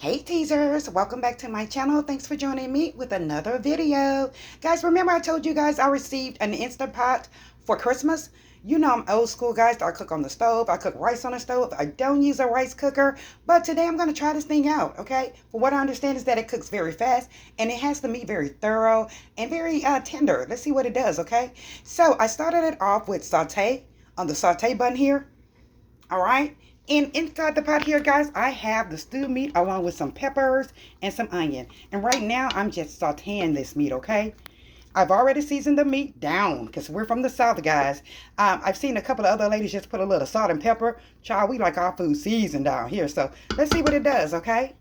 Hey teasers, welcome back to my channel. Thanks for joining me with another video. Guys, remember I told you guys I received an Instant Pot for Christmas? You know I'm old school, guys. I cook on the stove. I cook rice on the stove. I don't use a rice cooker. But today I'm going to try this thing out, okay? For what I understand is that it cooks very fast and it has the meat very thorough and very tender. Let's see what it does, okay? So I started it off with saute on the saute button here. All right. And inside the pot here, guys, I have the stewed meat along with some peppers and some onion. And right now, I'm just sauteing this meat, okay? I've already seasoned the meat down because we're from the South, guys. I've seen a couple of other ladies just put a little salt and pepper. Child, we like our food seasoned down here. So let's see what it does, okay?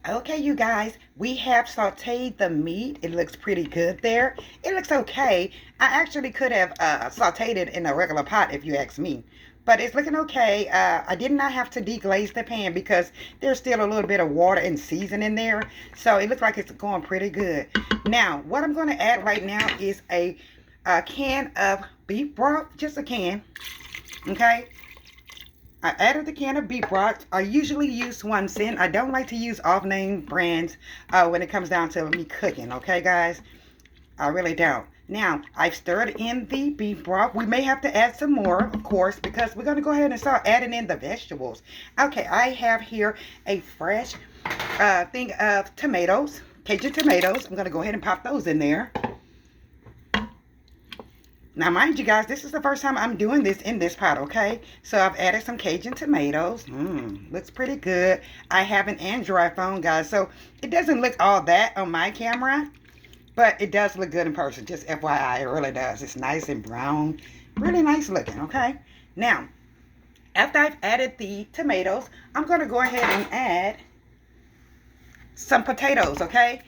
Okay, you guys, we have sauteed the meat. It looks pretty good there. It looks okay. I actually could have sauteed it in a regular pot if you ask me. But it's looking okay. I did not have to deglaze the pan because there's still a little bit of water and seasoning there. So it looks like it's going pretty good. Now, what I'm going to add right now is a can of beef broth. Just a can. Okay. I added the can of beef broth. I usually use Swanson. I don't like to use off-name brands when it comes down to me cooking. Okay, guys? I really don't. Now, I've stirred in the beef broth. We may have to add some more, of course, because we're going to go ahead and start adding in the vegetables. Okay, I have here a fresh thing of tomatoes, Cajun tomatoes. I'm going to go ahead and pop those in there. Now, mind you guys, this is the first time I'm doing this in this pot, okay? So I've added some Cajun tomatoes. Looks pretty good. I have an Android phone, guys, so it doesn't look all that on my camera. But it does look good in person, just FYI, it really does. It's nice and brown, really nice looking, okay? Now, after I've added the tomatoes, I'm going to go ahead and add some potatoes, okay?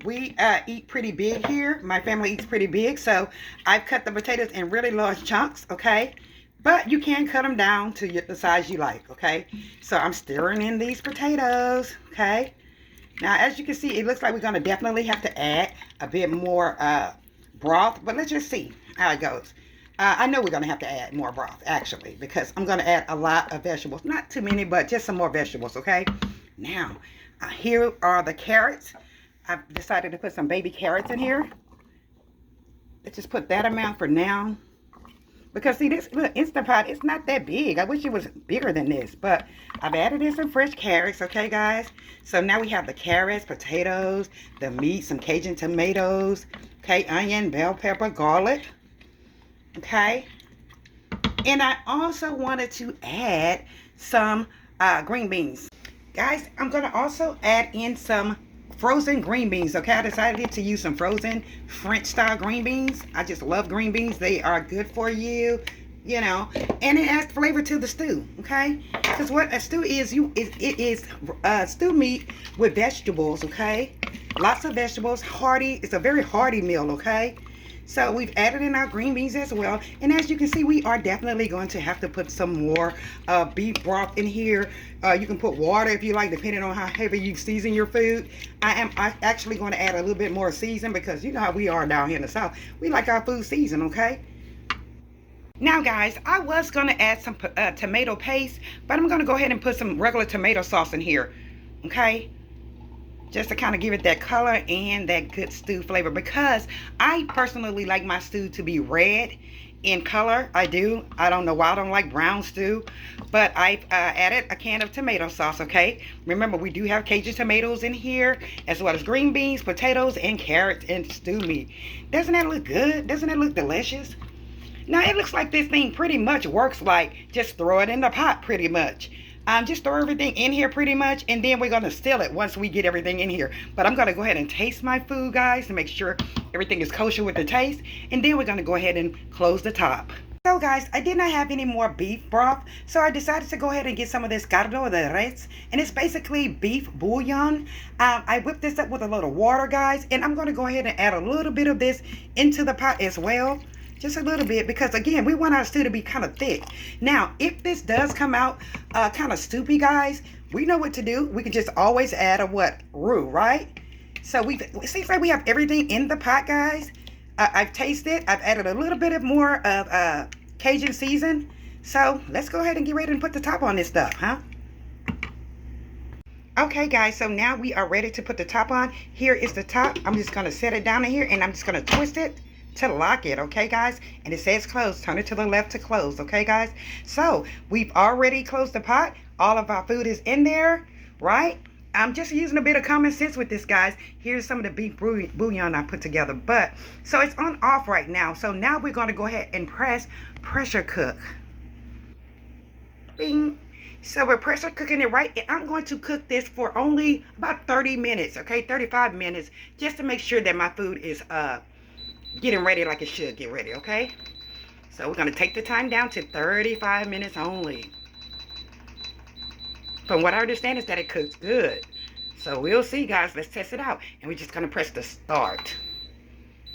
We eat pretty big here. My family eats pretty big, so I've cut the potatoes in really large chunks, okay? But you can cut them down to the size you like, okay? So I'm stirring in these potatoes, okay? Now, as you can see, it looks like we're going to definitely have to add a bit more broth. But let's just see how it goes. I know we're going to have to add more broth, actually, because I'm going to add a lot of vegetables. Not too many, but just some more vegetables, okay? Now, here are the carrots. I've decided to put some baby carrots in here. Let's just put that amount for now. Because, see, this little Instant Pot, it's not that big. I wish it was bigger than this. But I've added in some fresh carrots, okay, guys? So now we have the carrots, potatoes, the meat, some Cajun tomatoes, okay, onion, bell pepper, garlic, okay? And I also wanted to add some green beans. Guys, I'm going to also add in some frozen green beans, okay? I decided to use some frozen French style green beans. I just love green beans. They are good for you, you know, and it adds flavor to the stew, okay? Because what a stew is, it is stew meat with vegetables, okay? Lots of vegetables, hearty. It's a very hearty meal, okay? So we've added in our green beans as well. And as you can see, we are definitely going to have to put some more beef broth in here. You can put water if you like, depending on how heavy you season your food. I am actually going to add a little bit more season because you know how we are down here in the South. We like our food seasoned, okay? Now, guys, I was going to add some tomato paste, but I'm going to go ahead and put some regular tomato sauce in here, okay? Just to kind of give it that color and that good stew flavor, because I personally like my stew to be red in color. I do. I don't know why I don't like brown stew, but I've added a can of tomato sauce, okay? Remember, we do have Cajun tomatoes in here, as well as green beans, potatoes, and carrots and stew meat. Doesn't that look good? Doesn't it look delicious? Now, it looks like this thing pretty much works like just throw it in the pot pretty much. Just throw everything in here pretty much, and then we're going to seal it once we get everything in here. But I'm going to go ahead and taste my food, guys, to make sure everything is kosher with the taste. And then we're going to go ahead and close the top. So, guys, I did not have any more beef broth, so I decided to go ahead and get some of this caldo de res, and it's basically beef bouillon. I whipped this up with a little water, guys, and I'm going to go ahead and add a little bit of this into the pot as well. Just a little bit, because again, we want our stew to be kind of thick. Now, if this does come out kind of stoopy, guys, we know what to do. We can just always add a roux, right? So it seems like we have everything in the pot, guys. I've tasted. I've added a little bit of more of Cajun season. So let's go ahead and get ready and put the top on this stuff, huh? Okay, guys, so now we are ready to put the top on. Here is the top. I'm just going to set it down in here, and I'm just going to twist it to lock it, okay, guys? And it says close. Turn it to the left to close, okay, guys? So we've already closed the pot. All of our food is in there, right? I'm just using a bit of common sense with this, guys. Here's some of the beef bouillon I put together. But, so it's on off right now. So now we're going to go ahead and press pressure cook. Bing. So we're pressure cooking it, right? And I'm going to cook this for only about 30 minutes, okay? 35 minutes, just to make sure that my food is getting ready like it should get ready, okay? So we're going to take the time down to 35 minutes only. From what I understand is that it cooks good. So we'll see, guys. Let's test it out. And we're just going to press the start.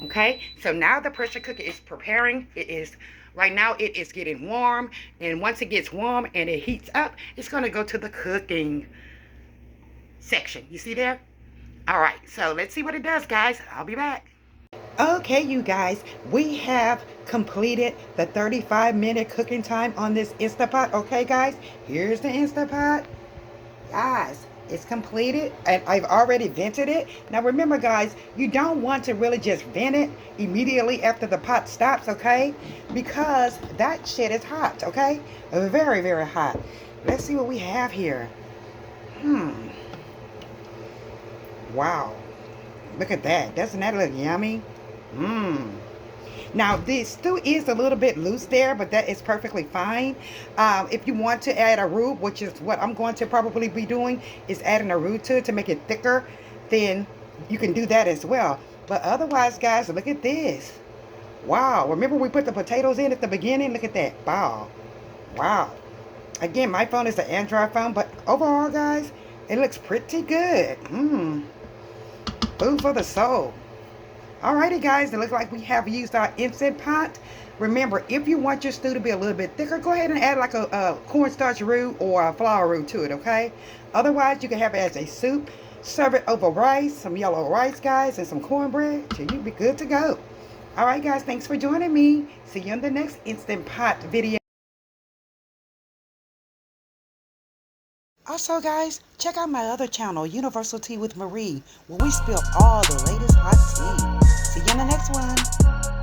Okay? So now the pressure cooker is preparing. It is... Right now, it is getting warm, and once it gets warm and it heats up, it's going to go to the cooking section. You see there? All right, so let's see what it does, guys. I'll be back. Okay, you guys, we have completed the 35-minute cooking time on this Instapot. Okay, guys, here's the Instapot. Guys, it's completed, and I've already vented it. Now remember, guys, you don't want to really just vent it immediately after the pot stops, okay? Because that shit is hot, okay? Very, very hot. Let's see what we have here. Wow. Look at that. Doesn't that look yummy? Now, this stew is a little bit loose there, but that is perfectly fine. If you want to add a roux, which is what I'm going to probably be doing, is adding a roux to it to make it thicker, then you can do that as well. But otherwise, guys, look at this. Wow. Remember we put the potatoes in at the beginning? Look at that. Wow. Wow. Again, my phone is an Android phone, but overall, guys, it looks pretty good. Food for the soul. Alrighty, guys, it looks like we have used our Instant Pot. Remember, if you want your stew to be a little bit thicker, go ahead and add like a cornstarch roux or a flour roux to it, okay? Otherwise, you can have it as a soup. Serve it over rice, some yellow rice, guys, and some cornbread. So you'll be good to go. Alright, guys, thanks for joining me. See you in the next Instant Pot video. Also, guys, check out my other channel, Universal Tea with Marie, where we spill all the latest hot tea. See you in the next one.